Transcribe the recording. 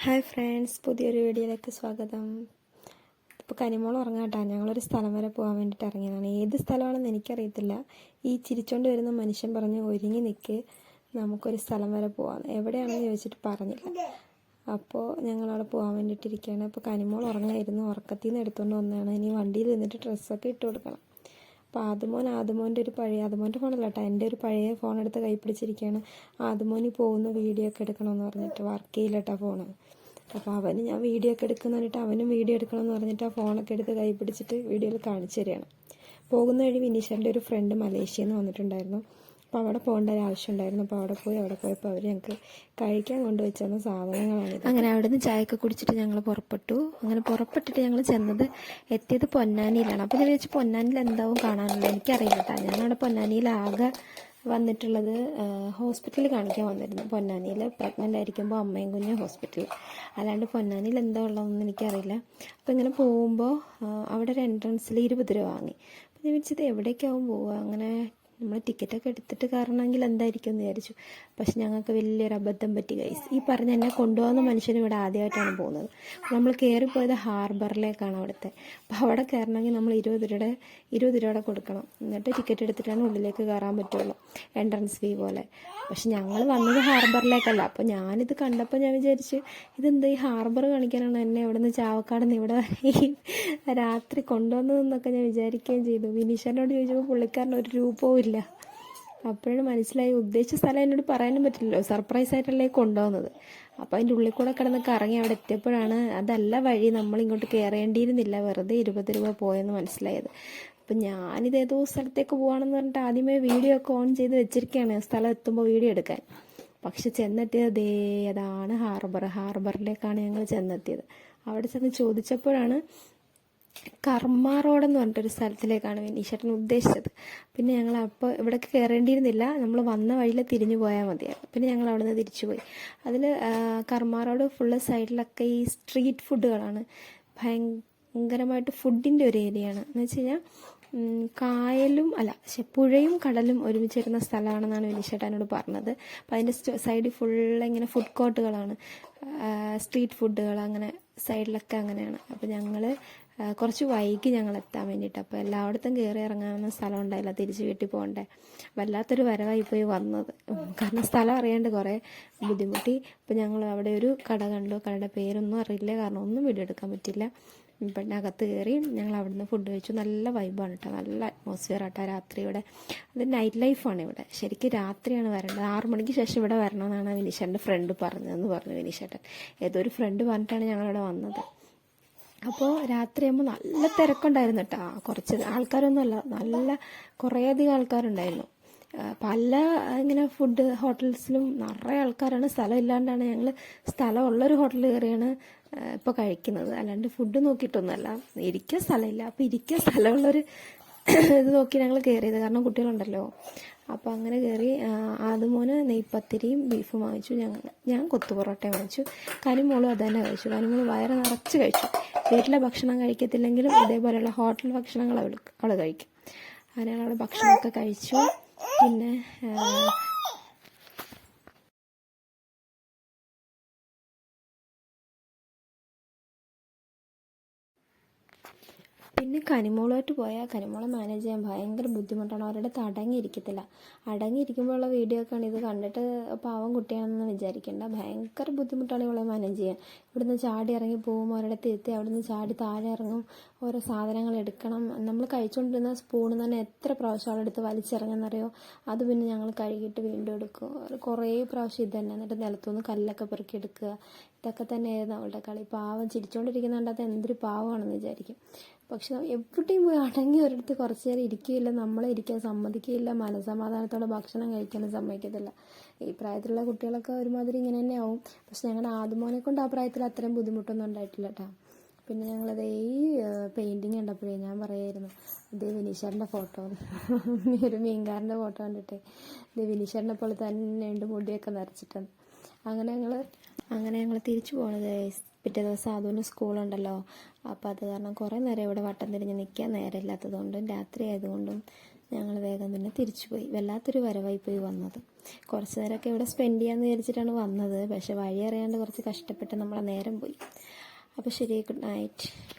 Hi friends, പുതിയൊരു വീഡിയോയിലേക്ക് സ്വാഗതം. ഇപ്പോൾ കനിമോൾ ഉറങ്ങാട്ടോ. ഞങ്ങളൊരു സ്ഥലം വരെ പോകാൻ വേണ്ടിയിട്ട് ഇറങ്ങിയതാണ്. ഏത് സ്ഥലമാണെന്ന് എനിക്കറിയത്തില്ല. ഈ ചിരിച്ചോണ്ട് വരുന്ന മനുഷ്യൻ പറഞ്ഞ് ഒരുങ്ങി നിൽക്ക്, നമുക്കൊരു സ്ഥലം വരെ പോകാം. എവിടെയാണെന്ന് ചോദിച്ചിട്ട് പറഞ്ഞില്ല. അപ്പോൾ ഞങ്ങളവിടെ പോകാൻ വേണ്ടിയിട്ടിരിക്കുകയാണ്. അപ്പോൾ കനിമോൾ ഉറങ്ങായിരുന്നു. ഉറക്കത്തിൽ നിന്ന് എടുത്തുകൊണ്ട് വന്നതാണ്. ഇനി വണ്ടിയിൽ നിന്നിട്ട് ഡ്രസ്സൊക്കെ ഇട്ട് കൊടുക്കണം. അപ്പോൾ ആദ്യമോൻ്റെ ഒരു പഴയ, ആദ്യമോൻ്റെ ഫോണല്ല കേട്ടോ, എൻ്റെ ഒരു പഴയ ഫോൺ എടുത്ത് കൈ പിടിച്ചിരിക്കുകയാണ്. ആദ്യമോനി പോകുന്ന വീഡിയോ ഒക്കെ എടുക്കണമെന്ന് പറഞ്ഞിട്ട് വർക്ക് ചെയ്യില്ല കേട്ടോ ഫോണ്. അപ്പോൾ അവന് ഞാൻ വീഡിയോ ഒക്കെ എടുക്കുന്ന പറഞ്ഞിട്ട് അവനും വീഡിയോ എടുക്കണമെന്ന് പറഞ്ഞിട്ട് ആ ഫോണൊക്കെ എടുത്ത് കൈ പിടിച്ചിട്ട് വീഡിയോയിൽ കാണിച്ചു തരികയാണ്. പോകുന്ന വഴി വിനീഷറിൻ്റെ ഒരു ഫ്രണ്ട് മലേഷ്യയിൽ നിന്ന് വന്നിട്ടുണ്ടായിരുന്നു. അപ്പോൾ അവിടെ പോകേണ്ട ഒരു ആവശ്യം ഉണ്ടായിരുന്നു. അപ്പോൾ അവിടെ പോയപ്പോൾ അവർ ഞങ്ങൾക്ക് കഴിക്കാൻ കൊണ്ടുവച്ചുന്ന സാധനങ്ങളാണ്. അങ്ങനെ അവിടെ നിന്ന് ചായയൊക്കെ കുടിച്ചിട്ട് ഞങ്ങൾ പുറപ്പെട്ടു. അങ്ങനെ പുറപ്പെട്ടിട്ട് ഞങ്ങൾ എത്തിയത് പൊന്നാനിയിലാണ്. അപ്പോൾ ഞാൻ വിചാരിച്ചു പൊന്നാനിയിൽ എന്താവും കാണാനുള്ളത് എനിക്കറിയില്ല കേട്ടോ. ഞാനവിടെ പൊന്നാനിയിലാകെ വന്നിട്ടുള്ളത് ഹോസ്പിറ്റലിൽ കാണിക്കാൻ വന്നിരുന്നു. പൊന്നാനിയിൽ പ്രഗ്നൻ്റ് ആയിരിക്കുമ്പോൾ അമ്മയും കുഞ്ഞും ഹോസ്പിറ്റലിൽ, അല്ലാണ്ട് പൊന്നാനിയിൽ എന്താ ഉള്ളതെന്ന് എനിക്കറിയില്ല. അപ്പോൾ ഇങ്ങനെ പോകുമ്പോൾ അവിടെ ഒരു എൻട്രൻസിൽ 20 രൂപ വാങ്ങി. അപ്പോൾ ഞാൻ വിചാരിച്ചത് എവിടേക്കാവും പോവുക, അങ്ങനെ നമ്മൾ ടിക്കറ്റൊക്കെ എടുത്തിട്ട് കയറണമെങ്കിൽ എന്തായിരിക്കും എന്ന് വിചാരിച്ചു. പക്ഷെ ഞങ്ങൾക്ക് വലിയൊരു അബദ്ധം പറ്റി ഗൈസ്. ഈ പറഞ്ഞ എന്നെ കൊണ്ടുപോകുന്ന മനുഷ്യനും ഇവിടെ ആദ്യമായിട്ടാണ് പോകുന്നത്. നമ്മൾ കയറിപ്പോയത് ഹാർബറിലേക്കാണ് അവിടുത്തെ. അപ്പോൾ അവിടെ കയറണമെങ്കിൽ നമ്മൾ 20 രൂപയുടെ കൊടുക്കണം. എന്നിട്ട് ടിക്കറ്റ് എടുത്തിട്ടാണ് ഉള്ളിലേക്ക് കയറാൻ പറ്റുള്ളൂ, എൻട്രൻസ് ഫീ പോലെ. പക്ഷെ ഞങ്ങൾ വന്നത് ഹാർബറിലേക്കല്ല. അപ്പോൾ ഞാനിത് കണ്ടപ്പോൾ ഞാൻ വിചാരിച്ചു, ഇതെന്താ ഈ ഹാർബർ കാണിക്കാനാണ് എന്നെ ഇവിടെ നിന്ന് ചാവക്കാട് നിന്ന് ഇവിടെ ഈ രാത്രി കൊണ്ടുവന്നതെന്നൊക്കെ ഞാൻ വിചാരിക്കുകയും ചെയ്തു. വിനീഷറിനോട് ചോദിച്ചപ്പോൾ പുള്ളിക്കാരൻ ഒരു രൂപവും ഇല്ല. അപ്പോഴാണ് മനസ്സിലായി, ഉദ്ദേശിച്ച സ്ഥലം എന്നോട് പറയാനും പറ്റില്ലല്ലോ, സർപ്രൈസ് ആയിട്ടല്ലേ കൊണ്ടുപോകുന്നത്. അപ്പോൾ അതിൻ്റെ ഉള്ളിൽ കൂടെ കിടന്ന് കറങ്ങി അവിടെ എത്തിയപ്പോഴാണ് അതല്ല വഴി, നമ്മളിങ്ങോട്ട് കയറേണ്ടിയിരുന്നില്ല, വെറുതെ 20 രൂപ പോയെന്ന് മനസ്സിലായത്. അപ്പം ഞാനിത് ഏതോ സ്ഥലത്തേക്ക് പോകാമെന്ന് പറഞ്ഞിട്ട് ആദ്യമേ വീഡിയോ ഒക്കെ ഓൺ ചെയ്ത് വെച്ചിരിക്കുകയാണ് സ്ഥലം എത്തുമ്പോൾ വീഡിയോ എടുക്കാൻ. പക്ഷെ ചെന്നെത്തിയത് അതാണ് ഹാർബറിലേക്കാണ് ഞങ്ങൾ ചെന്നെത്തിയത്. അവിടെ ചെന്ന് ചോദിച്ചപ്പോഴാണ് കർമ്മ റോഡെന്ന് പറഞ്ഞിട്ടൊരു സ്ഥലത്തിലേക്കാണ് വിനീഷേട്ടൻ ഉദ്ദേശിച്ചത്. പിന്നെ ഞങ്ങൾ അപ്പോൾ ഇവിടേക്ക് കയറേണ്ടിയിരുന്നില്ല, നമ്മൾ വന്ന വഴിയിൽ തിരിഞ്ഞു പോയാൽ മതിയായിരുന്നു. പിന്നെ ഞങ്ങൾ അവിടെ നിന്ന് തിരിച്ചു പോയി. അതിൽ കർമ്മ റോഡ് ഫുള്ള് സൈഡിലൊക്കെ ഈ സ്ട്രീറ്റ് ഫുഡുകളാണ്. ഭയങ്കരമായിട്ട് ഫുഡിൻ്റെ ഒരു ഏരിയയാണ്. എന്ന് വെച്ച് കഴിഞ്ഞാൽ പുഴയും കടലും ഒരുമിച്ചിരുന്ന സ്ഥലമാണെന്നാണ് വിനീഷേട്ടനോട് പറഞ്ഞത്. അപ്പം അതിൻ്റെ സൈഡിൽ ഫുള്ള് ഇങ്ങനെ ഫുഡ് കോർട്ടുകളാണ്, സ്ട്രീറ്റ് ഫുഡുകൾ, അങ്ങനെ സൈഡിലൊക്കെ അങ്ങനെയാണ്. അപ്പോൾ ഞങ്ങൾ കുറച്ച് വൈകി ഞങ്ങൾ എത്താൻ വേണ്ടിയിട്ട്. അപ്പോൾ എല്ലായിടത്തും കയറി ഇറങ്ങാവുന്ന സ്ഥലം ഉണ്ടായില്ല, തിരിച്ച് വീട്ടിൽ പോകണ്ടേ. വല്ലാത്തൊരു വരവായി പോയി വന്നത്, കാരണം സ്ഥലം അറിയാണ്ട് കുറേ ബുദ്ധിമുട്ടി. അപ്പോൾ ഞങ്ങൾ അവിടെ ഒരു കട കണ്ടു. കടയുടെ പേരൊന്നും അറിയില്ല, കാരണം ഒന്നും വീഡിയോ എടുക്കാൻ പറ്റില്ല. പിന്നെ അകത്ത് കയറി ഞങ്ങൾ അവിടുന്ന് ഫുഡ് കഴിച്ചു. നല്ല വൈബാണ് കേട്ടോ, നല്ല അറ്റ്മോസ്ഫിയർ ആട്ടോ രാത്രി ഇവിടെ. അത് നൈറ്റ് ലൈഫാണ് ഇവിടെ. ശരിക്കും രാത്രിയാണ് വരേണ്ടത്, 6 മണിക്ക് ശേഷം ഇവിടെ വരണമെന്നാണ് വിനീഷേട്ടൻ്റെ ഫ്രണ്ട് പറഞ്ഞതെന്ന് പറഞ്ഞു വിനീഷേട്ടൻ. ഏതൊരു ഫ്രണ്ട് പറഞ്ഞിട്ടാണ് ഞങ്ങളിവിടെ വന്നത്. അപ്പോൾ രാത്രിയാകുമ്പോൾ നല്ല തിരക്കുണ്ടായിരുന്നു കേട്ടോ. കുറച്ച് ആൾക്കാരൊന്നുമല്ല, നല്ല കുറേയധികം ആൾക്കാരുണ്ടായിരുന്നു. പല ഇങ്ങനെ ഫുഡ് ഹോട്ടൽസിലും നിറയെ ആൾക്കാരാണ്. സ്ഥലം ഇല്ലാണ്ടാണ് ഞങ്ങൾ സ്ഥലമുള്ളൊരു ഹോട്ടലിൽ കയറിയാണ് ഇപ്പോൾ കഴിക്കുന്നത്, അല്ലാണ്ട് ഫുഡ് നോക്കിയിട്ടൊന്നുമല്ല. ഇരിക്കാൻ സ്ഥലമില്ല, അപ്പോൾ ഇരിക്കാൻ സ്ഥലമുള്ളൊരു ഇത് നോക്കി ഞങ്ങൾ കയറിയത്, കാരണം കുട്ടികളുണ്ടല്ലോ. അപ്പോൾ അങ്ങനെ കയറി. ആദ്യമോന് നെയ്പ്പത്തിരിയും ബീഫും വാങ്ങിച്ചു. ഞാൻ കൊത്തു പൊറോട്ടയും വാങ്ങിച്ചു. കനിമോളും അത് തന്നെ കഴിച്ചു. കനിമോള് വയറ് നിറച്ച് കഴിച്ചു. വീട്ടിലെ ഭക്ഷണം കഴിക്കത്തില്ലെങ്കിലും ഇതേപോലെയുള്ള ഹോട്ടൽ ഭക്ഷണങ്ങൾ അവൾ കഴിക്കും. അങ്ങനെ അവൾ ഭക്ഷണമൊക്കെ കഴിച്ചു. പിന്നെ കനിമോളുമായിട്ട് പോയാൽ കനിമോളെ മാനേജ് ചെയ്യാൻ ഭയങ്കര ബുദ്ധിമുട്ടാണ്. അവരുടെ അടുത്ത് അടങ്ങിയിരിക്കുമ്പോഴുള്ള വീഡിയോ ഒക്കെയാണ്. ഇത് കണ്ടിട്ട് പാവം കുട്ടിയാണെന്ന് വിചാരിക്കേണ്ട, ഭയങ്കര ബുദ്ധിമുട്ടാണ് ഇവളെ മാനേജ് ചെയ്യാൻ. ഇവിടുന്ന് ചാടി ഇറങ്ങി പോകും, ഒരിടത്ത് എത്തി അവിടുന്ന് ചാടി താഴെ ഇറങ്ങും, ഓരോ സാധനങ്ങൾ എടുക്കണം. നമ്മൾ കഴിച്ചുകൊണ്ടിരുന്ന സ്പൂണ് തന്നെ എത്ര പ്രാവശ്യം അവളെടുത്ത് വലിച്ചിറങ്ങുന്നറിയോ. അത് പിന്നെ ഞങ്ങൾ കഴുകിയിട്ട് വീണ്ടും എടുക്കും. കുറേ പ്രാവശ്യം ഇത് തന്നെ. എന്നിട്ട് നിലത്തുനിന്ന് കല്ലൊക്കെ പെറുക്കി എടുക്കുക, ഇതൊക്കെ തന്നെയായിരുന്നു അവളുടെ കളി. പാവം ചിരിച്ചുകൊണ്ടിരിക്കുന്നുണ്ട്, അത് എന്തൊരു പാവമാണെന്ന് വിചാരിക്കും. പക്ഷെ എവിടെയും പോയി അടങ്ങി ഒരിടത്ത് കുറച്ച് നേരം ഇരിക്കുകയില്ല, നമ്മളെ ഇരിക്കാൻ സമ്മതിക്കുകയില്ല, മനസമാധാനത്തോടെ ഭക്ഷണം കഴിക്കാനും സമ്മതിക്കത്തില്ല. ഈ പ്രായത്തിലുള്ള കുട്ടികളൊക്കെ ഒരുമാതിരി ഇങ്ങനെ തന്നെ ആവും. പക്ഷെ ഞങ്ങളുടെ ആദ്യമോനെ കൊണ്ട് ആ പ്രായത്തിൽ അത്രയും ബുദ്ധിമുട്ടൊന്നും ഉണ്ടായിട്ടില്ല കേട്ടോ. പിന്നെ ഞങ്ങളത് ഈ പെയിൻറ്റിങ് കണ്ടപ്പോഴേ ഞാൻ പറയായിരുന്നു, ഇത് വിനീഷറിൻ്റെ ഫോട്ടോ, ഒരു മീൻകാരൻ്റെ ഫോട്ടോ കണ്ടിട്ട് ഇത് വിനീഷറിനെ പോലെ തന്നെ ഉണ്ട്, മുടിയൊക്കെ നിറച്ചിട്ടുണ്ട്. അങ്ങനെ ഞങ്ങൾ തിരിച്ചു പോണത്. പിറ്റേ ദിവസം അതുകൊണ്ട് സ്കൂളുണ്ടല്ലോ. അപ്പോൾ അത് കാരണം കുറേ നേരം ഇവിടെ വട്ടം തിരിഞ്ഞ് നിൽക്കാൻ നേരമില്ലാത്തതുകൊണ്ടും രാത്രി ആയതുകൊണ്ടും ഞങ്ങൾ വേഗം തന്നെ തിരിച്ചു പോയി. വല്ലാത്തൊരു വരവായി പോയി വന്നത്. കുറച്ച് നേരമൊക്കെ ഇവിടെ സ്പെൻഡ് ചെയ്യാമെന്ന് വിചാരിച്ചിട്ടാണ് വന്നത്. പക്ഷേ വഴി അറിയാണ്ട് കുറച്ച് കഷ്ടപ്പെട്ട് നമ്മളെ നേരം പോയി. അപ്പോൾ ശരി, ഗുഡ് നൈറ്റ്.